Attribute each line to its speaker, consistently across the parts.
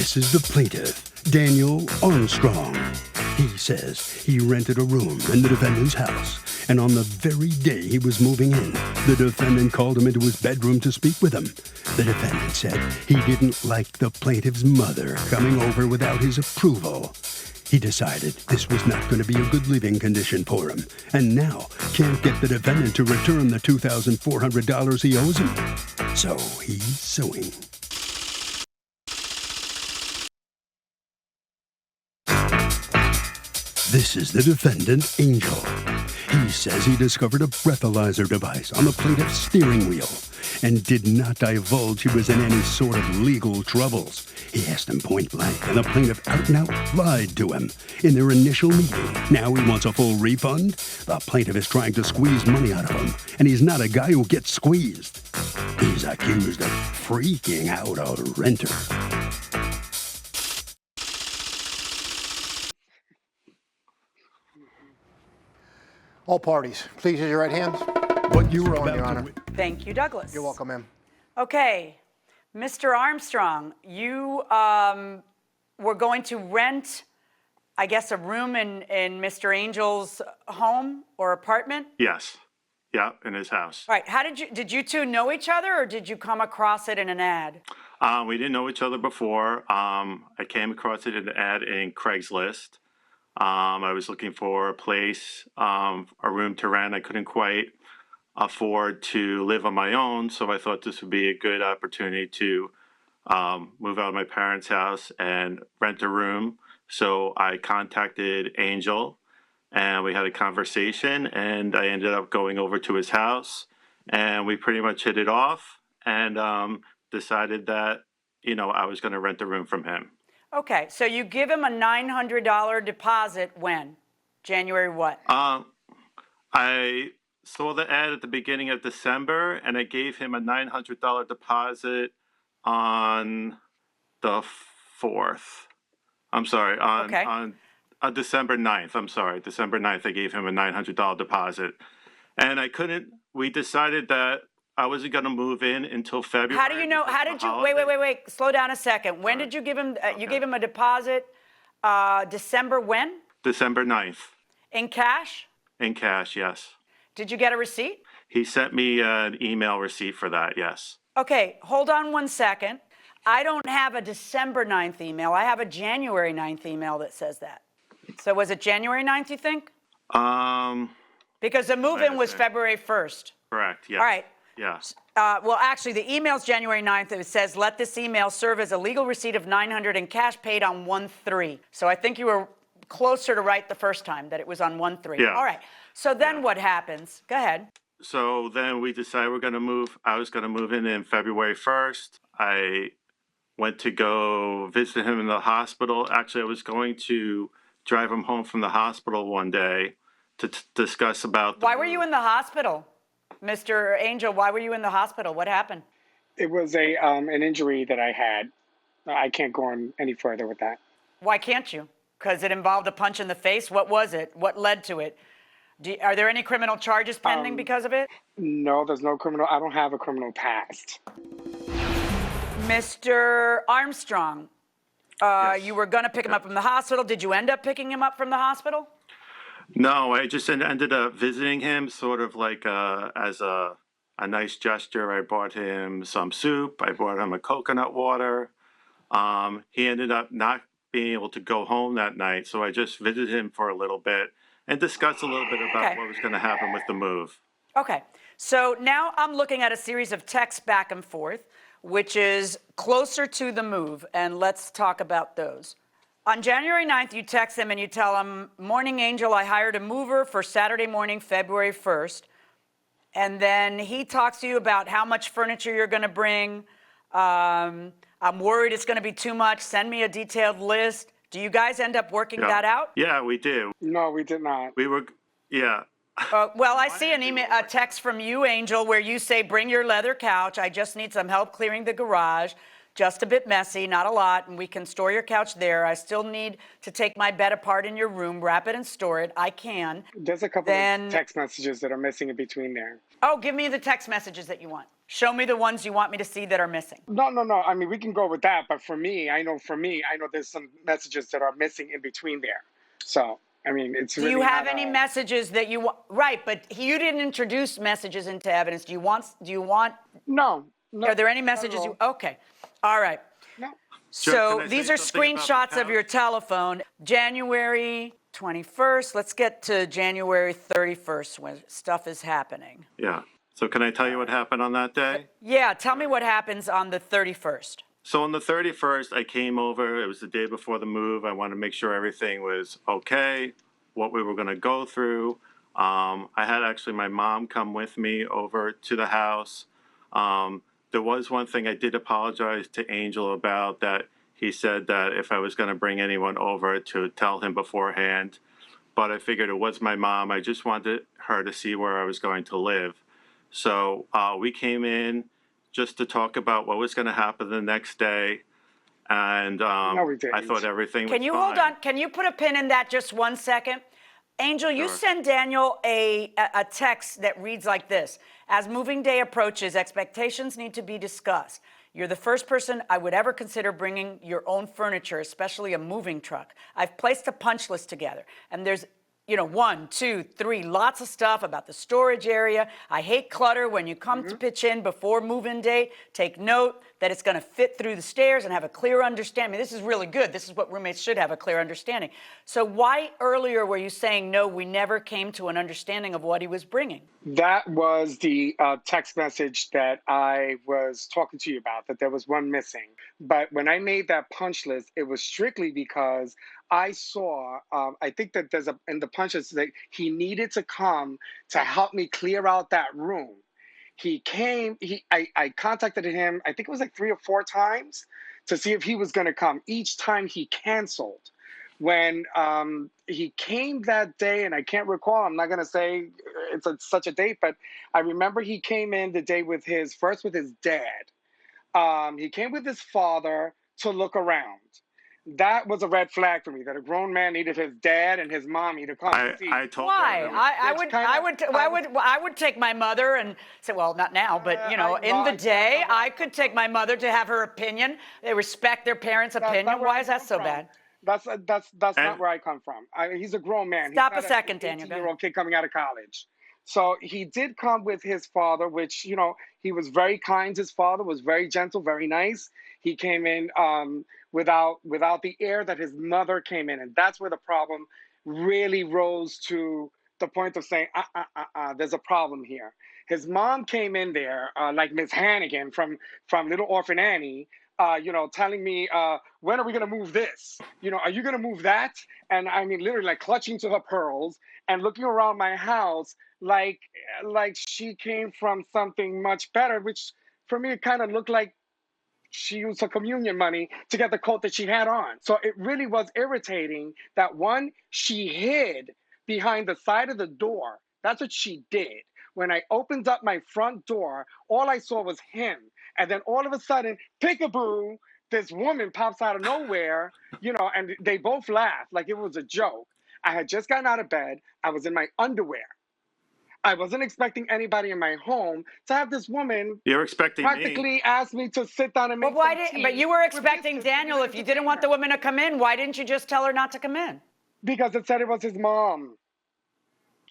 Speaker 1: This is the plaintiff, Daniel Armstrong. He says he rented a room in the defendant's house, and on the very day he was moving in, the defendant called him into his bedroom to speak with him. The defendant said he didn't like the plaintiff's mother coming over without his approval. He decided this was not going to be a good living condition for him, and now can't get the defendant to return the $2,400 he owes him. So he's suing. This is the defendant, Angel. He says he discovered a breathalyzer device on the plaintiff's steering wheel and did not divulge he was in any sort of legal troubles. He asked him point blank, and the plaintiff out and out lied to him in their initial meeting. Now he wants a full refund? The plaintiff is trying to squeeze money out of him, and he's not a guy who gets squeezed. He's accused of freaking out a renter.
Speaker 2: All parties, please use your right hands.
Speaker 1: What you were
Speaker 2: Sworn,
Speaker 1: about
Speaker 2: Your
Speaker 1: to
Speaker 2: Honor.
Speaker 3: Thank you, Douglas.
Speaker 2: You're welcome, ma'am.
Speaker 3: Okay, Mr. Armstrong, you were going to rent, I guess, a room in Mr. Angel's home or apartment?
Speaker 4: Yes. Yeah, in his house.
Speaker 3: All right, did you two know each other, or did you come across it in an ad?
Speaker 4: We didn't know each other before. I came across it in an ad in Craigslist. I was looking for a place, a room to rent. I couldn't quite afford to live on my own, so I thought this would be a good opportunity to move out of my parents' house and rent a room. So I contacted Angel, and we had a conversation, and I ended up going over to his house, and we pretty much hit it off, and decided that, I was going to rent the room from him.
Speaker 3: Okay, so you give him a $900 deposit when? January what?
Speaker 4: I saw the ad at the beginning of December, and I gave him a $900 deposit on the 4th. I'm sorry, on December 9th. I'm sorry, December 9th, I gave him a $900 deposit. And we decided that I wasn't going to move in until February.
Speaker 3: How do you know, wait, slow down a second. When did you give him, you gave him a deposit, December when?
Speaker 4: December 9th.
Speaker 3: In cash?
Speaker 4: In cash, yes.
Speaker 3: Did you get a receipt?
Speaker 4: He sent me an email receipt for that, yes.
Speaker 3: Okay, hold on one second. I don't have a December 9th email. I have a January 9th email that says that. So was it January 9th, you think? Because the move-in was February 1st.
Speaker 4: Correct, yes.
Speaker 3: All right.
Speaker 4: Yes.
Speaker 3: Well, actually, the email's January 9th. It says, let this email serve as a legal receipt of $900 in cash paid on 1/3. So I think you were closer to right the first time, that it was on 1/3.
Speaker 4: Yeah.
Speaker 3: All right. So then what happens? Go ahead.
Speaker 4: So then we decided I was going to move in February 1st. I went to go visit him in the hospital. Actually, I was going to drive him home from the hospital one day to discuss about
Speaker 3: Why were you in the hospital? Mr. Angel, why were you in the hospital? What happened?
Speaker 5: It was an injury that I had. I can't go on any further with that.
Speaker 3: Why can't you? Because it involved a punch in the face? What was it? What led to it? Are there any criminal charges pending because of it?
Speaker 5: No, there's no criminal. I don't have a criminal past.
Speaker 3: Mr. Armstrong,
Speaker 4: Yes.
Speaker 3: you were going to pick him up from the hospital. Did you end up picking him up from the hospital?
Speaker 4: No, I just ended up visiting him sort of like as a nice gesture. I bought him some soup. I bought him a coconut water. He ended up not being able to go home that night, so I just visited him for a little bit and discussed a little bit about what was going to happen with the move.
Speaker 3: Okay. So now I'm looking at a series of texts back and forth, which is closer to the move, and let's talk about those. On January 9th, you text him and you tell him, "Morning, Angel, I hired a mover for Saturday morning, February 1st. And then he talks to you about how much furniture you're going to bring. I'm worried it's going to be too much. Send me a detailed list. Do you guys end up working that out?
Speaker 4: Yeah, we do.
Speaker 5: No, we did not.
Speaker 4: Yeah.
Speaker 3: Well, I see a text from you, Angel, where you say, bring your leather couch. I just need some help clearing the garage. just a bit messy, not a lot, and we can store your couch there. I still need to take my bed apart in your room, wrap it and store it. I can.
Speaker 5: There's a couple of text messages that are missing in between there.
Speaker 3: Oh, give me the text messages that you want. Show me the ones you want me to see that are missing.
Speaker 5: No. I mean, we can go with that, but for me, I know there's some messages that are missing in between there. So, I mean, it's really.
Speaker 3: Do you have any messages that you want? Right, but you didn't introduce messages into evidence. Do you want?
Speaker 5: No.
Speaker 3: Are there any messages okay. All right.
Speaker 5: No.
Speaker 3: So these are
Speaker 4: something about
Speaker 3: screenshots
Speaker 4: the
Speaker 3: of your telephone. January 21st. Let's get to January 31st when stuff is happening.
Speaker 4: Yeah. So can I tell you what happened on that day?
Speaker 3: Yeah, tell me what happens on the 31st.
Speaker 4: So on the 31st, I came over. It was the day before the move. I wanted to make sure everything was okay, what we were going to go through. I had actually my mom come with me over to the house. There was one thing I did apologize to Angel about, that he said that if I was going to bring anyone over to tell him beforehand. But I figured it was my mom. I just wanted her to see where I was going to live. So we came in just to talk about what was going to happen the next day. And
Speaker 5: No, we didn't.
Speaker 4: I thought everything was
Speaker 3: Can you
Speaker 4: fine.
Speaker 3: hold on? Can you put a pin in that just 1 second? Angel, you
Speaker 4: Sure.
Speaker 3: send Daniel a text that reads like this. As moving day approaches, expectations need to be discussed. You're the first person I would ever consider bringing your own furniture, especially a moving truck. I've placed a punch list together, and there's 1, 2, 3, lots of stuff about the storage area. I hate clutter. When you come to pitch in before move-in date, take note that it's going to fit through the stairs and have a clear understanding. I mean, this is really good. This is what roommates should have, a clear understanding. So why earlier were you saying, no, we never came to an understanding of what he was bringing?
Speaker 5: That was the text message that I was talking to you about, that there was one missing. But when I made that punch list, it was strictly because I saw, I think that there's in the punch list that he needed to come to help me clear out that room. He came, I contacted him, I think it was like 3 or 4 times to see if he was going to come. Each time he canceled. When he came that day, and I can't recall, I'm not going to say it's such a date, but I remember he came in the day with his dad. He came with his father to look around. That was a red flag for me, that a grown man needed his dad and his mommy to come and see.
Speaker 4: I told
Speaker 3: Why?
Speaker 4: them.
Speaker 3: I would take my mother and say, well, not now, but in the day, I could take my mother to have her opinion. They respect their parents' opinion. Why is that so bad?
Speaker 5: That's not where I come from. He's a grown man.
Speaker 3: Stop
Speaker 5: He's
Speaker 3: a
Speaker 5: not
Speaker 3: second, Daniel.
Speaker 5: 18-year-old kid coming out of college. So he did come with his father, which, he was very kind. His father was very gentle, very nice. He came in without the air that his mother came in. And that's where the problem really rose to the point of saying, there's a problem here. His mom came in there, like Miss Hannigan from Little Orphan Annie, telling me, when are we going to move this? Are you going to move that? And I mean, literally like clutching to her pearls and looking around my house like she came from something much better, which for me, it kind of looked like she used her communion money to get the coat that she had on. So it really was irritating that, one, she hid behind the side of the door. That's what she did. When I opened up my front door, all I saw was him. And then all of a sudden, peekaboo, this woman pops out of nowhere, and they both laughed like it was a joke. I had just gotten out of bed. I was in my underwear. I wasn't expecting anybody in my home to have this woman
Speaker 4: You're expecting
Speaker 5: practically ask me to sit down and make
Speaker 3: But
Speaker 5: some tea.
Speaker 3: but you were expecting
Speaker 5: with
Speaker 3: Daniel, if you didn't want the woman to come in, why didn't you just tell her not to come in?
Speaker 5: Because it said it was his mom.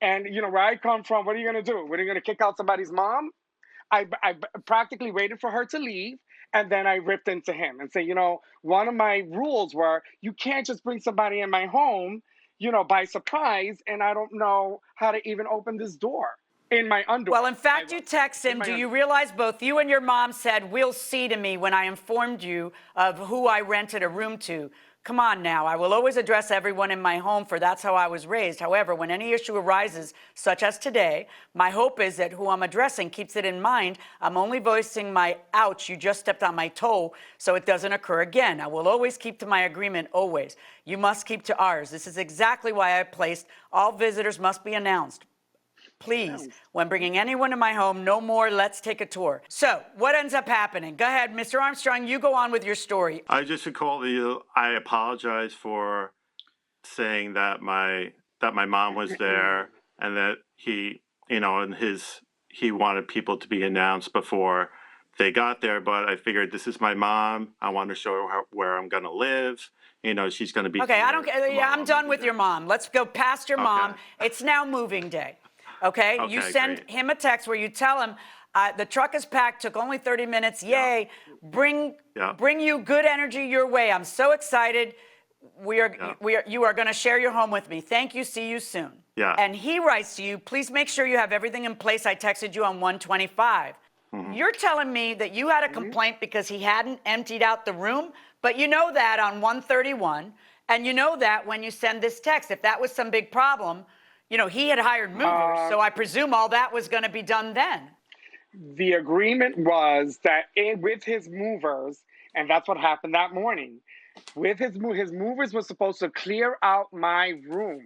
Speaker 5: And, where I come from, what are you going to do? What are you going to kick out somebody's mom? I practically waited for her to leave, and then I ripped into him and say, one of my rules were you can't just bring somebody in my home, by surprise, and I don't know how to even open this door in my underwear.
Speaker 3: Well, in fact, you text him. Do you realize both you and your mom said, we'll see to me when I informed you of who I rented a room to? Come on now, I will always address everyone in my home, for that's how I was raised. However, when any issue arises, such as today, my hope is that who I'm addressing keeps it in mind. I'm only voicing my ouch, you just stepped on my toe, so it doesn't occur again. I will always keep to my agreement, always. You must keep to ours. This is exactly why I placed all visitors must be announced. Please, when bringing anyone to my home, no more, let's take a tour. So what ends up happening? Go ahead, Mr. Armstrong, you go on with your story.
Speaker 4: I just recall you. I apologize for saying that my mom was there and that he, and he wanted people to be announced before they got there. But I figured this is my mom. I want to show her where I'm going to live. She's going to be.
Speaker 3: Okay,
Speaker 4: here
Speaker 3: I don't care. Yeah, I'm done with your mom. Let's go past your mom. It's now moving day. Okay? You send him a text where you tell him the truck is packed, took only 30 minutes. Yay. Bring you good energy your way. I'm so excited. You are going to share your home with me. Thank you. See you soon.
Speaker 4: Yeah.
Speaker 3: And he writes to you, please make sure you have everything in place. I texted you on 125. You're telling me that you had a complaint because he hadn't emptied out the room, but you know that on 131, and you know that when you send this text, if that was some big problem, he had hired movers, so I presume all that was going to be done then.
Speaker 5: The agreement was that with his movers, and that's what happened that morning, with his movers were supposed to clear out my room.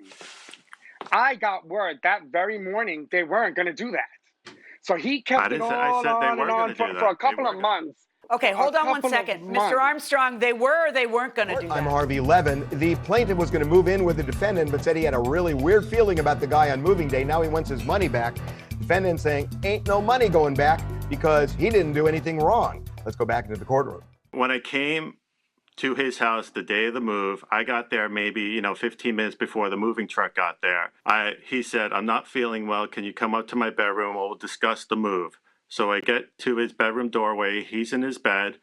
Speaker 5: I got word that very morning they weren't going to do that. So he kept it on and on for a couple of months.
Speaker 3: Okay, hold on one second. Mr. Armstrong, they were or they weren't going to do that?
Speaker 6: I'm Harvey Levin. The plaintiff was going to move in with the defendant, but said he had a really weird feeling about the guy on moving day. Now he wants his money back. Defendant saying, ain't no money going back because he didn't do anything wrong. Let's go back into the courtroom.
Speaker 4: When I came to his house the day of the move, I got there maybe 15 minutes before the moving truck got there. He said, I'm not feeling well, can you come up to my bedroom, we'll discuss the move. So I get to his bedroom doorway, he's in his bed.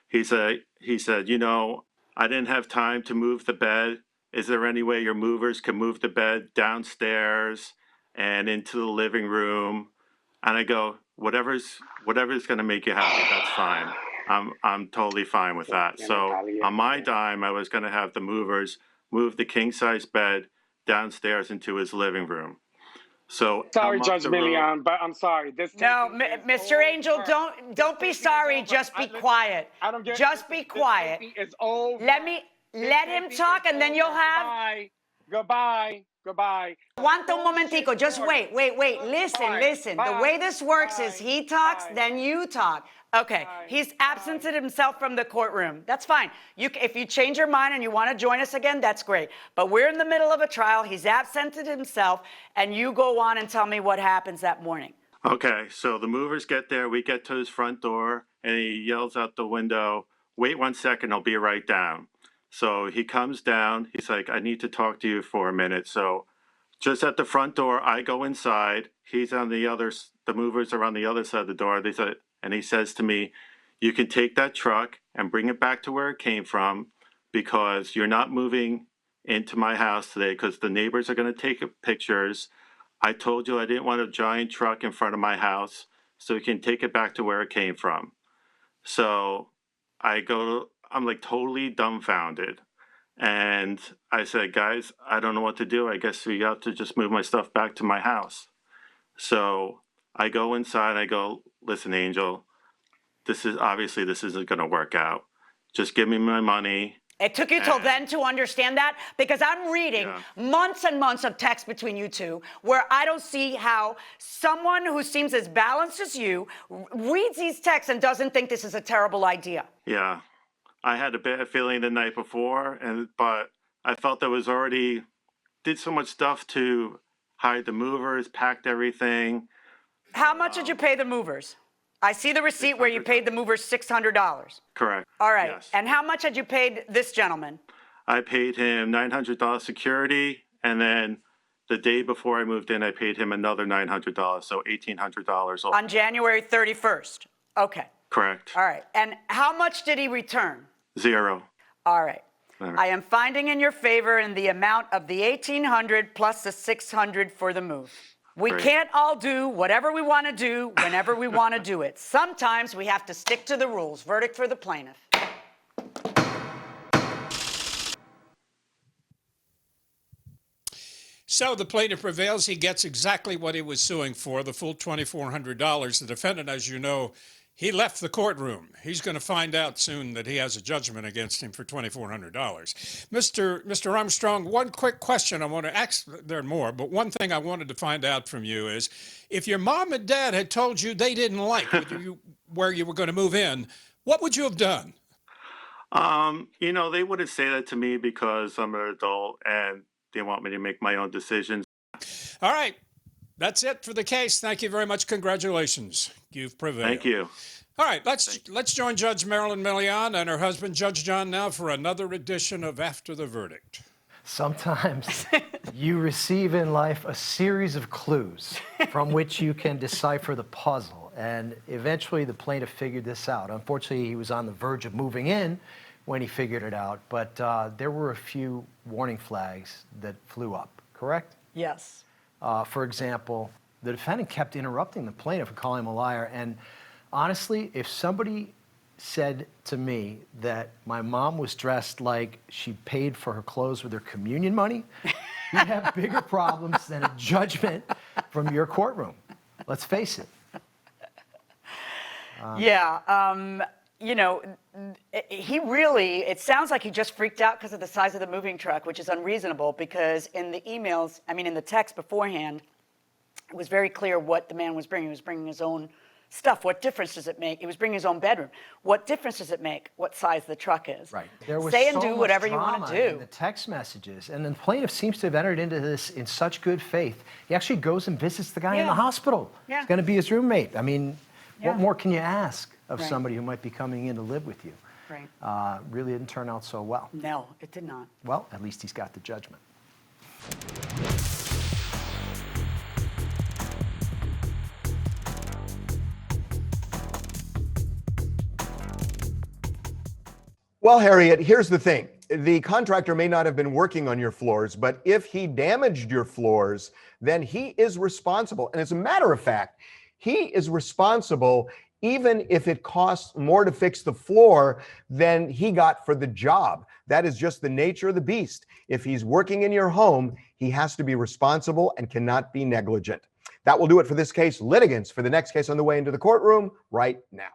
Speaker 4: He said, I didn't have time to move the bed. Is there any way your movers can move the bed downstairs and into the living room? And I go, whatever's going to make you happy, that's fine. I'm totally fine with that. So on my dime, I was going to have the movers move the king-size bed downstairs into his living room. So
Speaker 5: sorry, Judge Milian, but I'm sorry.
Speaker 3: No, Mr. Angel, don't be sorry. Just be quiet.
Speaker 5: I don't get.
Speaker 3: Just be quiet.
Speaker 5: It's over.
Speaker 3: Let him talk, and then you'll have.
Speaker 5: Goodbye.
Speaker 3: Aguanta un momentico. Just wait. Listen. The way this works is he talks, then you talk. Okay, he's absented himself from the courtroom. That's fine. If you change your mind and you want to join us again, that's great. But we're in the middle of a trial. He's absented himself, and you go on and tell me what happens that morning.
Speaker 4: Okay, so the movers get there. We get to his front door, and he yells out the window, wait 1 second, I'll be right down. So he comes down. He's like, I need to talk to you for a minute. So just at the front door, I go inside. He's on the movers are on the other side of the door. And he says to me, you can take that truck and bring it back to where it came from because you're not moving into my house today because the neighbors are going to take pictures. I told you I didn't want a giant truck in front of my house, so you can take it back to where it came from. So I'm like totally dumbfounded. And I said, guys, I don't know what to do. I guess we have to just move my stuff back to my house. So I go inside, I go, listen, Angel, this isn't going to work out. Just give me my money.
Speaker 3: It took you till then to understand that? Because I'm reading months and months of text between you two where I don't see how someone who seems as balanced as you reads these texts and doesn't think this is a terrible idea.
Speaker 4: Yeah. I had a bad feeling the night before, but I felt there was already did so much stuff to hide the movers, packed everything.
Speaker 3: How much did you pay the movers? I see the receipt where you paid the movers $600.
Speaker 4: Correct.
Speaker 3: All right.
Speaker 4: Yes.
Speaker 3: And how much had you paid this gentleman?
Speaker 4: I paid him $900 security, and then the day before I moved in, I paid him another $900, so $1,800.
Speaker 3: On January 31st. Okay.
Speaker 4: Correct.
Speaker 3: All right. And how much did he return?
Speaker 4: 0.
Speaker 3: All right. I am finding in your favor in the amount of the $1,800 plus the $600 for the move. We can't all do whatever we want to do whenever we want to do it. Sometimes we have to stick to the rules. Verdict for the plaintiff.
Speaker 7: So the plaintiff prevails. He gets exactly what he was suing for, the full $2,400. The defendant, as you know, He left the courtroom. He's going to find out soon that he has a judgment against him for $2,400. Mr. Armstrong, one quick question I want to ask. There are more, but one thing I wanted to find out from you is, if your mom and dad had told you they didn't like where you were going to move in, what would you have done?
Speaker 4: They wouldn't say that to me because I'm an adult and they want me to make my own decisions.
Speaker 7: All right. That's it for the case. Thank you very much. Congratulations. You've prevailed.
Speaker 4: Thank you.
Speaker 7: All right, let's join Judge Marilyn Millian and her husband, Judge John, now for another edition of After the Verdict.
Speaker 8: Sometimes you receive in life a series of clues from which you can decipher the puzzle. And eventually the plaintiff figured this out. Unfortunately, he was on the verge of moving in when he figured it out. But there were a few warning flags that flew up, correct?
Speaker 3: Yes.
Speaker 8: For example, the defendant kept interrupting the plaintiff and calling him a liar. And honestly, if somebody said to me that my mom was dressed like she paid for her clothes with her communion money, you'd have bigger problems than a judgment from your courtroom. Let's face it.
Speaker 3: It sounds like he just freaked out because of the size of the moving truck, which is unreasonable, because in the emails, in the text beforehand, it was very clear what the man was bringing. He was bringing his own stuff. What difference does it make? He was bringing his own bedroom. What difference does it make what size the truck is?
Speaker 8: Right. There was
Speaker 3: Say and
Speaker 8: so
Speaker 3: do
Speaker 8: much
Speaker 3: whatever you want
Speaker 8: drama
Speaker 3: to do.
Speaker 8: in the text messages, and the plaintiff seems to have entered into this in such good faith. He actually goes and visits the guy in the hospital.
Speaker 3: Yeah.
Speaker 8: He's going to be his roommate. What more can you ask of
Speaker 3: Right.
Speaker 8: somebody who might be coming in to live with you?
Speaker 3: Right.
Speaker 8: Really didn't turn out so well.
Speaker 3: No, it did not.
Speaker 8: Well, at least he's got the judgment.
Speaker 6: Well, Harriet, here's the thing. The contractor may not have been working on your floors, but if he damaged your floors, then he is responsible. And as a matter of fact, he is responsible even if it costs more to fix the floor than he got for the job. That is just the nature of the beast. If he's working in your home, he has to be responsible and cannot be negligent. That will do it for this case. Litigants for the next case on the way into the courtroom right now.